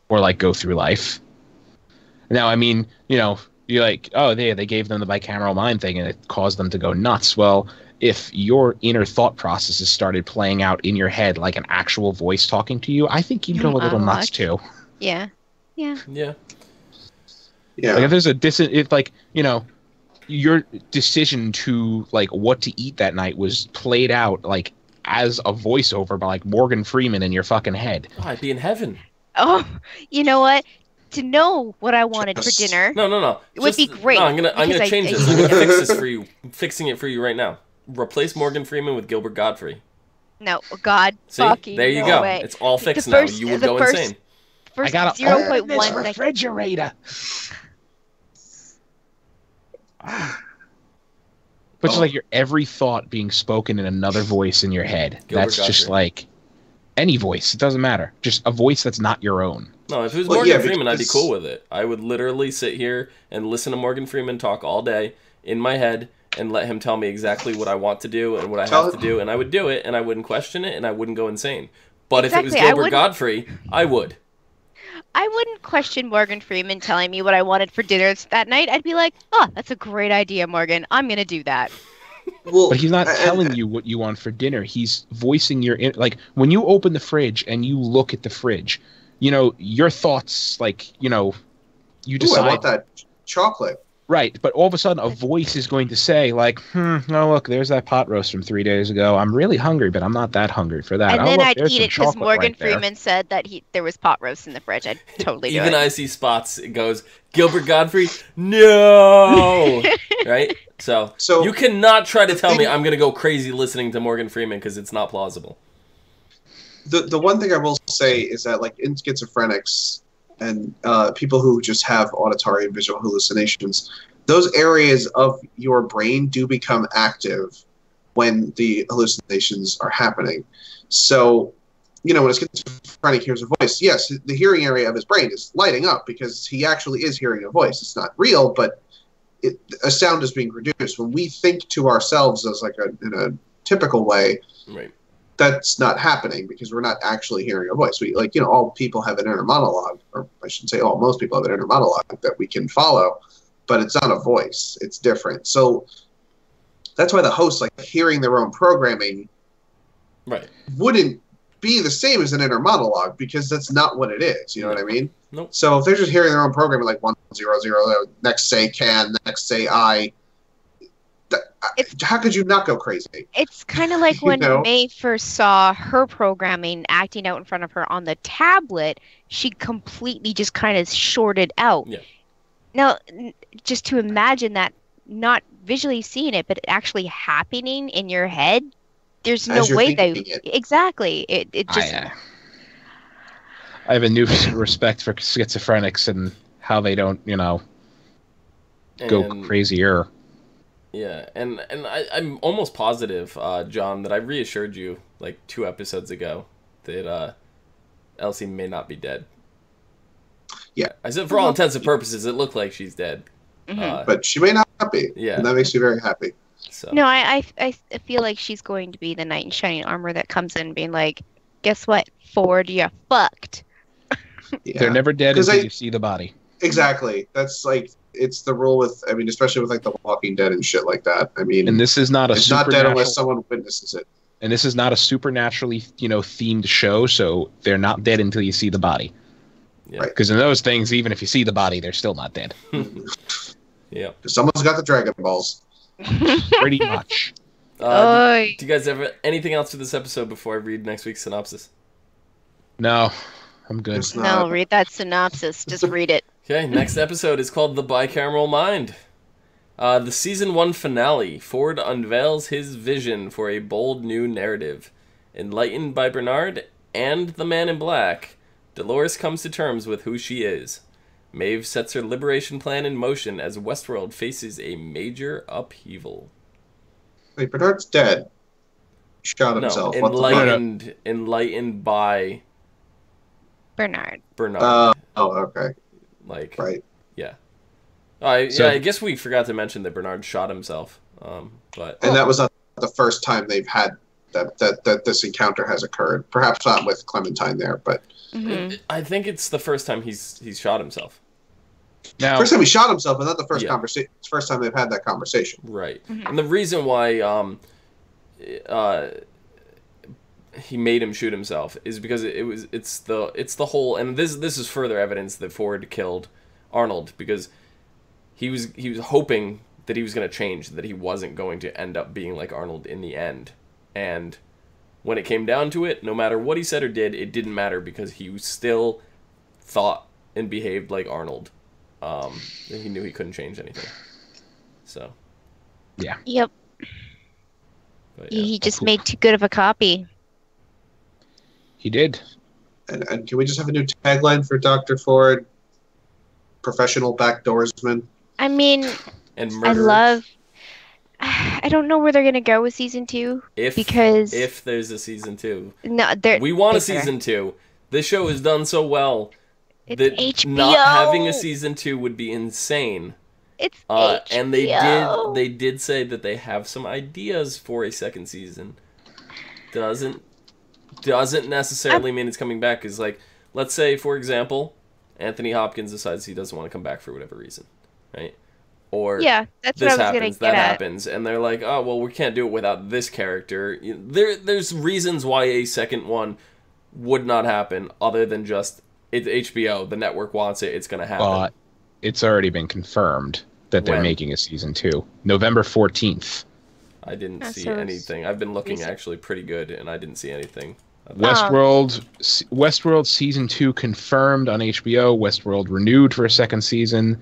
Or go through life. Now, I mean, you're like, oh, they gave them the bicameral mind thing and it caused them to go nuts. Well, if your inner thought processes started playing out in your head like an actual voice talking to you, I think you'd go a little nuts too. Yeah. Yeah. Like if there's your decision to what to eat that night was played out as a voiceover by Morgan Freeman in your fucking head. Oh, I'd be in heaven. Oh, you know what? To know what I wanted for dinner. No. It would be great. No, I'm gonna change this. I'm gonna fix this for you. I'm fixing it for you right now. Replace Morgan Freeman with Gilbert Godfrey. No, God. See, there you go. Way. It's all fixed now. You would go insane. I got 0.1 refrigerator. But just your every thought being spoken in another voice in your head. That's just any voice. It doesn't matter. Just a voice that's not your own. No, if it was Morgan Freeman, I'd be cool with it. I would literally sit here and listen to Morgan Freeman talk all day in my head and let him tell me exactly what I want to do and what I have to do, and I would do it, and I wouldn't question it, and I wouldn't go insane. But if it was Gilbert Godfrey, I would. I wouldn't question Morgan Freeman telling me what I wanted for dinner that night. I'd be like, oh, that's a great idea, Morgan. I'm going to do that. Well, but he's not telling you what you want for dinner. He's voicing your when you open the fridge and you look at the fridge, your thoughts you decide. I want that chocolate. Right, but all of a sudden a voice is going to say oh look, there's that pot roast from 3 days ago. I'm really hungry, but I'm not that hungry for that. And then I'd eat it because Morgan Freeman said that there was pot roast in the fridge. I'd totally do it. Even I see Spots. It goes, Gilbert Godfrey, no! Right? So you cannot try to tell me I'm going to go crazy listening to Morgan Freeman because it's not plausible. The one thing I will say is that in schizophrenics and people who just have auditory and visual hallucinations, those areas of your brain do become active when the hallucinations are happening. So, when a schizophrenic hears a voice, yes, the hearing area of his brain is lighting up because he actually is hearing a voice. It's not real, but a sound is being produced. When we think to ourselves as in a typical way. Right. That's not happening because we're not actually hearing a voice. We all people have an inner monologue, or I should say, most people have an inner monologue that we can follow, but it's not a voice. It's different. So that's why the hosts, like, hearing their own programming, right, wouldn't be the same as an inner monologue because that's not what it is. You know what I mean? Nope. So if they're just hearing their own programming, like 100, next say can, next say I. How could you not go crazy? It's kind of like when May first saw her programming acting out in front of her on the tablet, she completely just kind of shorted out. Yeah. Now, just to imagine that, not visually seeing it, but actually happening in your head, there's no way exactly. It just. I have a new respect for schizophrenics and how they don't, go crazier. Yeah, and I'm almost positive, John, that I reassured you like 2 episodes ago that Elsie may not be dead. Yeah. I said for all intents and purposes, it looked like she's dead. Mm-hmm. But she may not be. Yeah. And that makes me very happy. So. No, I feel like she's going to be the knight in shining armor that comes in being like, guess what, Ford, you're fucked. Yeah. They're never dead until you see the body. Exactly. That's like, it's the rule with, especially with like The Walking Dead and shit like that. And this is not it's not dead unless someone witnesses it. And this is not a supernaturally, themed show, so they're not dead until you see the body. Yeah. Right. Because in those things, even if you see the body, they're still not dead. Yeah. Someone's got the Dragon Balls. Pretty much. Do you guys have anything else for this episode before I read next week's synopsis? No, I'm good. No, read that synopsis. Just read it. Okay, next episode is called The Bicameral Mind. The Season 1 finale. Ford unveils his vision for a bold new narrative. Enlightened by Bernard and the Man in Black, Dolores comes to terms with who she is. Maeve sets her liberation plan in motion as Westworld faces a major upheaval. Wait, Bernard's dead. He shot himself. Enlightened by Bernard. Okay. Like, right. Yeah. I guess we forgot to mention that Bernard shot himself. And that was not the first time they've had that this encounter has occurred. Perhaps not with Clementine there, but I think it's the first time he's shot himself. Now, first time he shot himself, but not the first conversation. It's the first time they've had that conversation. Right. Mm-hmm. And the reason why he made him shoot himself is because it's the whole, and this is further evidence that Ford killed Arnold, because he was hoping that he was going to change, that he wasn't going to end up being like Arnold in the end. And when it came down to it, no matter what he said or did, it didn't matter, because he still thought and behaved like Arnold. And he knew he couldn't change anything. So. Yeah. Yep. But, yeah. He just made too good of a copy. He did. And can we just have a new tagline for Dr. Ford? Professional backdoorsman. I mean, and I don't know where they're going to go with season 2. If there's a season 2. No, we want a season 2. This show is done so well that HBO. Not having a season 2 would be insane. It's HBO. And they did say that they have some ideas for a second season. Doesn't necessarily mean it's coming back. Because, like, let's say, for example, Anthony Hopkins decides he doesn't want to come back for whatever reason, right? Or that's this what I was happens, that happens, and they're like, oh, well, we can't do it without this character. There's reasons why a second one would not happen, other than just it's HBO, the network wants it, it's going to happen. It's already been confirmed that they're making a season 2, November 14th. I didn't see anything. I've been looking actually pretty good, and I didn't see anything. Westworld season 2 confirmed on HBO. Westworld renewed for a second season,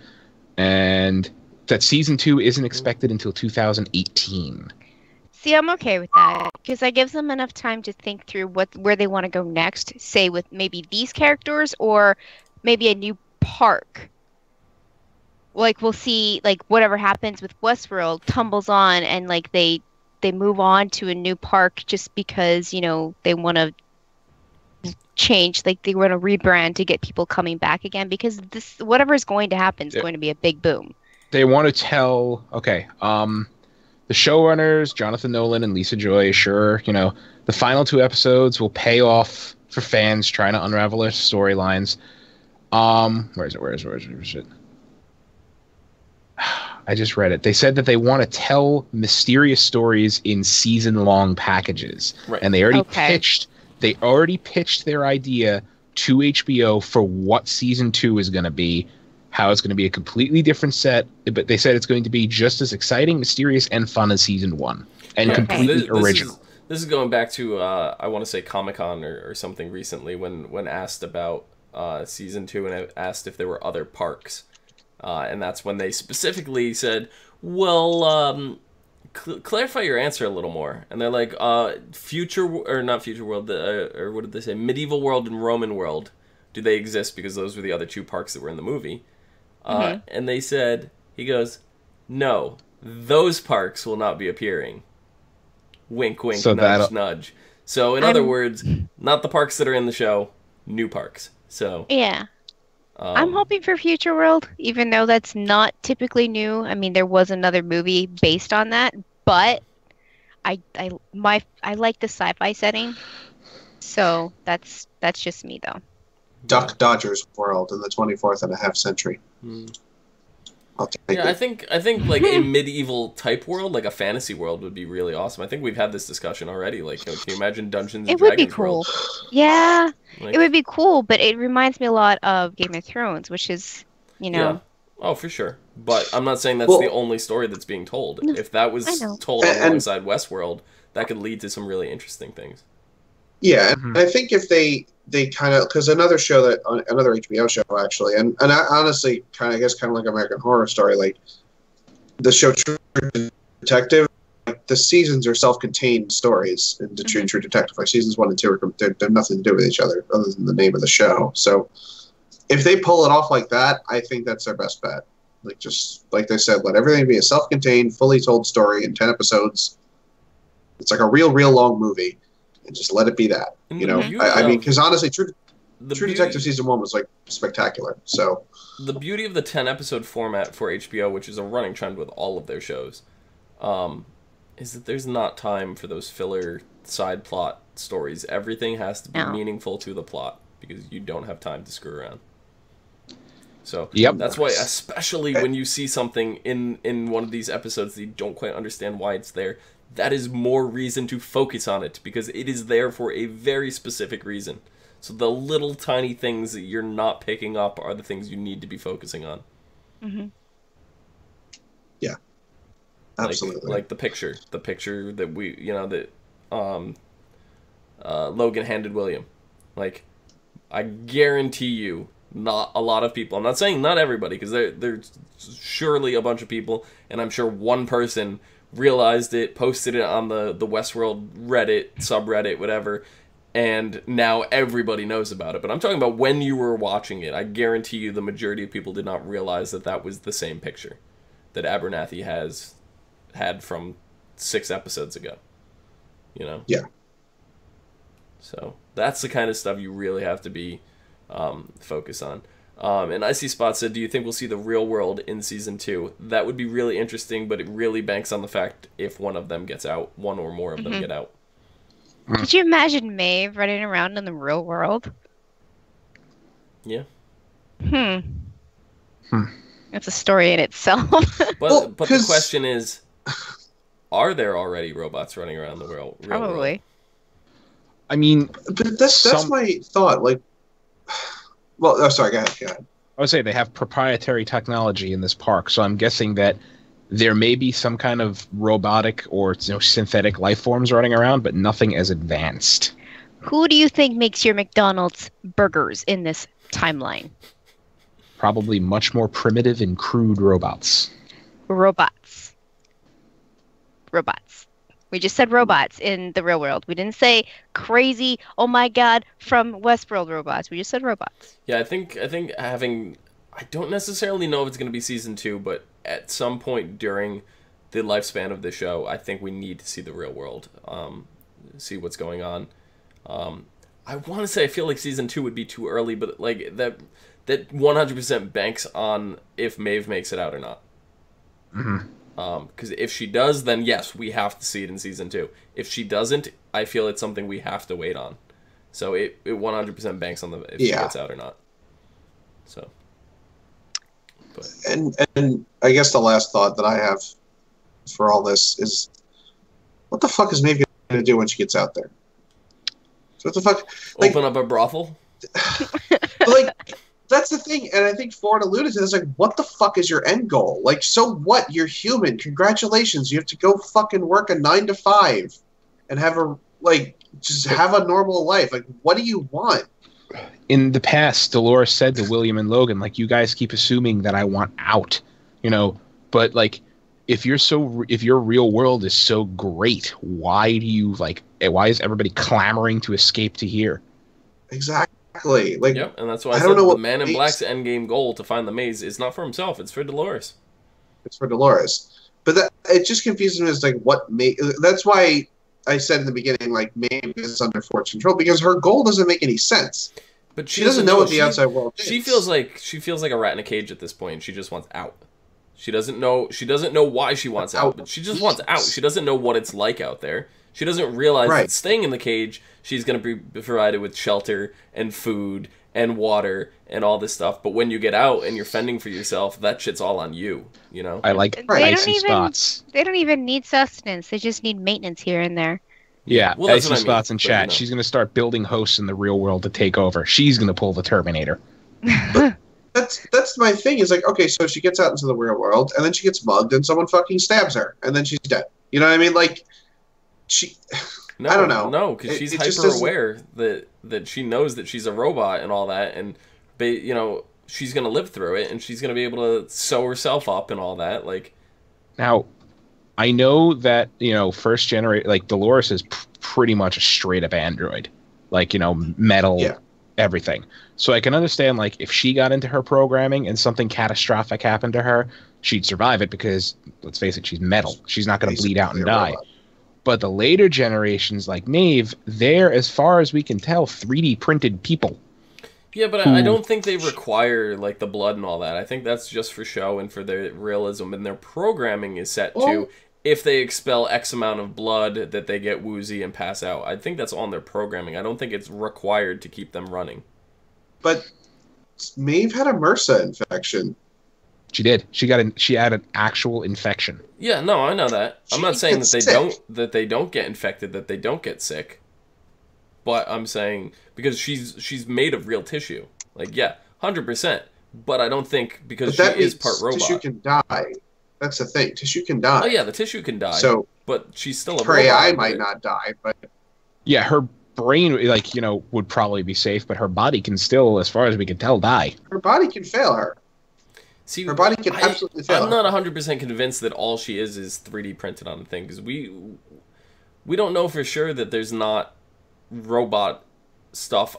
and that season 2 isn't expected until 2018. See, I'm okay with that, because that gives them enough time to think through where they want to go next, say with maybe these characters or maybe a new park. Like, we'll see, like, whatever happens with Westworld tumbles on, and like they move on to a new park just because, they want to change, like they want to rebrand to get people coming back again, because whatever is going to happen is going to be a big boom. They want to tell, the showrunners, Jonathan Nolan and Lisa Joy, sure, the final 2 episodes will pay off for fans trying to unravel their storylines. Where is it? I just read it. They said that they want to tell mysterious stories in season-long packages, right. And they already pitched their idea to HBO for what season 2 is going to be. How it's going to be a completely different set, but they said it's going to be just as exciting, mysterious, and fun as season 1, and completely original. This is going back to I want to say Comic-Con or something recently when asked about season 2 and asked if there were other parks, and that's when they specifically said, "Well, clarify your answer a little more." And they're like, not future world, or what did they say? Medieval world and Roman world. Do they exist? Because those were the other 2 parks that were in the movie. And they said, he goes, "No, those parks will not be appearing." Wink, wink, so nudge, nudge. So, in other words, not the parks that are in the show, new parks. So yeah, I'm hoping for Future World, even though that's not typically new. I mean, there was another movie based on that, but I like the sci-fi setting. So that's just me, though. Duck Dodgers World in the 24th and a half century. I'll take it. I think like a medieval type world, like a fantasy world, would be really awesome. I think we've had this discussion already. Like, can you imagine Dungeons and Dragons? It would be cool. World? Yeah, it would be cool, but it reminds me a lot of Game of Thrones, which is, Yeah. Oh, for sure. But I'm not saying that's the only story that's being told. If that was told alongside Westworld, that could lead to some really interesting things. Yeah, and I think if they kind of, because another HBO show actually, and I honestly kind of like American Horror Story, like the show True Detective, like the seasons are self-contained stories in the True Detective. Like seasons 1 and 2 they have nothing to do with each other other than the name of the show. So if they pull it off like that, I think that's their best bet. Like just like they said, let everything be a self-contained, fully told story in 10 episodes. It's like a real long movie. And just let it be that, I mean, because honestly, True Detective season 1 was like spectacular. So the beauty of the 10-episode format for HBO, which is a running trend with all of their shows, is that there's not time for those filler side plot stories. Everything has to be meaningful to the plot because you don't have time to screw around. So that's why, especially when you see something in one of these episodes that you don't quite understand why it's there, that is more reason to focus on it, because it is there for a very specific reason. So the little tiny things that you're not picking up are the things you need to be focusing on. Yeah, absolutely. Like the picture that we, that Logan handed William. Like, I guarantee you, not a lot of people, I'm not saying not everybody, because there's surely a bunch of people, and I'm sure one person realized it, posted it on the Westworld Reddit, subreddit, whatever, and now everybody knows about it. But I'm talking about when you were watching it. I guarantee you the majority of people did not realize that was the same picture that Abernathy had from 6 episodes ago. Yeah. So that's the kind of stuff you really have to be focused on. And Icy Spot said, "Do you think we'll see the real world in season 2? That would be really interesting, but it really banks on the fact if one of them gets out, one or more of them get out." Could you imagine Maeve running around in the real world? Yeah. That's a story in itself. But the question is, are there already robots running around the real Probably. world? I mean, but that's my thought. Like, well, sorry, go ahead. I would say they have proprietary technology in this park, so I'm guessing that there may be some kind of robotic or synthetic life forms running around, but nothing as advanced. Who do you think makes your McDonald's burgers in this timeline? Probably much more primitive and crude robots. Robots. We just said robots in the real world. We didn't say crazy, oh my god, from Westworld robots. We just said robots. Yeah, I think having... I don't necessarily know if it's going to be season 2, but at some point during the lifespan of the show, I think we need to see the real world, see what's going on. I want to say I feel like season 2 would be too early, but like that 100% banks on if Maeve makes it out or not. Because if she does, then yes, we have to see it in season 2. If she doesn't, I feel it's something we have to wait on. So it 100% banks on if she gets out or not. So, but. And I guess the last thought that I have for all this is, what the fuck is Maeve going to do when she gets out there? So what the fuck? Like, open up a brothel? Like, that's the thing, and I think Ford alluded to this, like, what the fuck is your end goal? Like, so what? You're human. Congratulations. You have to go fucking work a 9 to 5 and have just have a normal life. Like, what do you want? In the past, Dolores said to William and Logan, like, you guys keep assuming that I want out, but like, if your real world is so great, why is everybody clamoring to escape to here? Exactly. Like, yep, and that's why I said the Man in Black's endgame goal to find the maze is not for himself, it's for Dolores. It's for Dolores. But it just confuses me as, like, that's why I said in the beginning, like, Maeve is under Ford's control, because her goal doesn't make any sense. But she doesn't know what the outside world is. She feels like a rat in a cage at this point. She just wants out. She doesn't know why she wants out, but she just wants out. She doesn't know what it's like out there. She doesn't realize that staying in the cage, she's going to be provided with shelter and food and water and all this stuff. But when you get out and you're fending for yourself, that shit's all on you, I like icy spots. They don't even need sustenance. They just need maintenance here and there. Yeah, well, icy spots in chat. She's going to start building hosts in the real world to take over. She's going to pull the Terminator. That's my thing. Is like, okay, so she gets out into the real world, and then she gets mugged, and someone fucking stabs her, and then she's dead. You know what I mean? Like, I don't know. No, because she's hyper aware that she knows that she's a robot and all that, and she's gonna live through it, and she's gonna be able to sew herself up and all that. Like, now, I know that first generation, like, Dolores is pretty much a straight up android, like, metal. Yeah. Everything. So I can understand, like, if she got into her programming and something catastrophic happened to her, she'd survive it because, let's face it, she's metal. She's not going to bleed out and die. But the later generations, like Maeve, they're, as far as we can tell, 3D printed people. Yeah, but I don't think they require, like, the blood and all that. I think that's just for show and for their realism. And their programming is set to, if they expel X amount of blood, that they get woozy and pass out. I think that's on their programming. I don't think it's required to keep them running. But Maeve had a MRSA infection. She did. She had an actual infection. Yeah, no, I know that. I'm not saying that they don't get infected, that they don't get sick. But I'm saying because she's made of real tissue. Like, yeah, 100%. But I don't think because she is part robot. Tissue can die. That's the thing. Tissue can die. Oh yeah, the tissue can die. So, but she's still a robot. Her AI might not die, but yeah, her brain, like, would probably be safe, but her body can still, as far as we can tell, die. Her body can fail her. See, her body can absolutely fail. I'm not 100% convinced that all she is 3D printed on the thing, because we don't know for sure that there's not robot stuff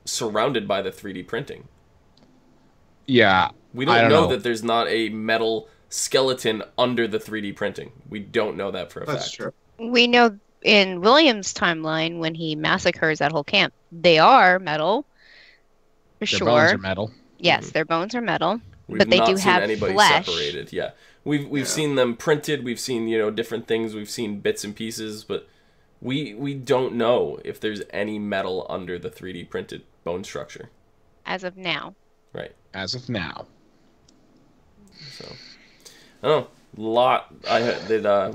surrounded by the 3D printing. Yeah, we don't know that there's not a metal skeleton under the 3D printing. We don't know that for a fact. That's true. We know in William's timeline, when he massacres that whole camp, they are metal. For their sure. Their bones are metal. Yes, their bones are metal. We've but they not do seen have anybody flesh. Separated. Yeah. We've seen them printed, we've seen, different things, we've seen bits and pieces, but we don't know if there's any metal under the 3D printed bone structure. As of now. Right. As of now. So, I don't know. Lot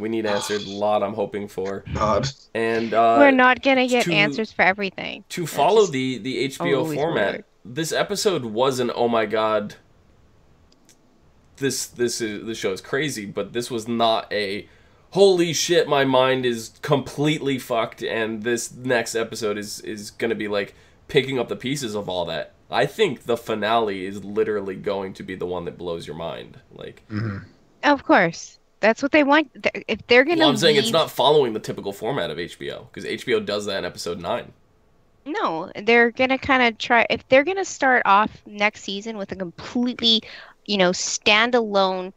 we need answered. A lot I'm hoping for. God. And we're not gonna get answers for everything. To follow the HBO format, this episode was an oh my god. This show is crazy, but this was not a holy shit, my mind is completely fucked, and this next episode is gonna be like picking up the pieces of all that. I think the finale is literally going to be the one that blows your mind. Like, of course, that's what they want. If they're gonna, I'm saying it's not following the typical format of HBO, because HBO does that in episode 9. No, they're gonna kind of try. If they're gonna start off next season with a completely, standalone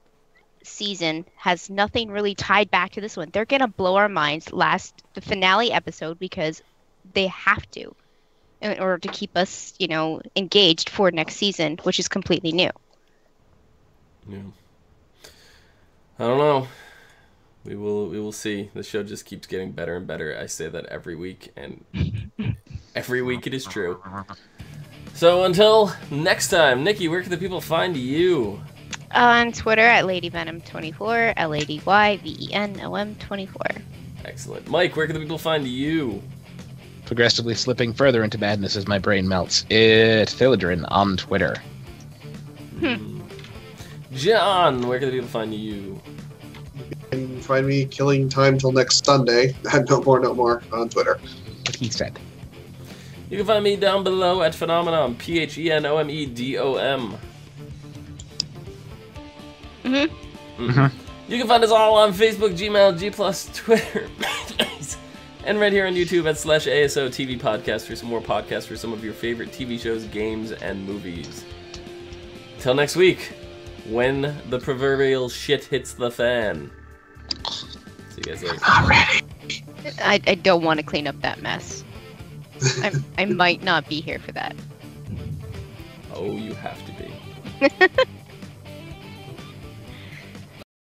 season, has nothing really tied back to this one, they're gonna blow our minds the finale episode, because they have to, in order to keep us, engaged for next season, which is completely new. Yeah. I don't know. We will see. The show just keeps getting better and better. I say that every week, and every week it is true. So until next time, Nikki, where can the people find you? On Twitter at LadyVenom24, LadyVenom24. Excellent. Mike, where can the people find you? Progressively slipping further into madness as my brain melts. It's Philodrin on Twitter. John, where can the people find you? You can find me killing time till next Sunday at No More on Twitter. What he said. You can find me down below at Phenomenon, PHENOMEDOM. You can find us all on Facebook, Gmail, G+, Twitter, and right here on YouTube at /ASOTV Podcast for some more podcasts for some of your favorite TV shows, games, and movies. Till next week, when the proverbial shit hits the fan. See you guys later. I'm ready. I don't want to clean up that mess. I might not be here for that. Oh, you have to be.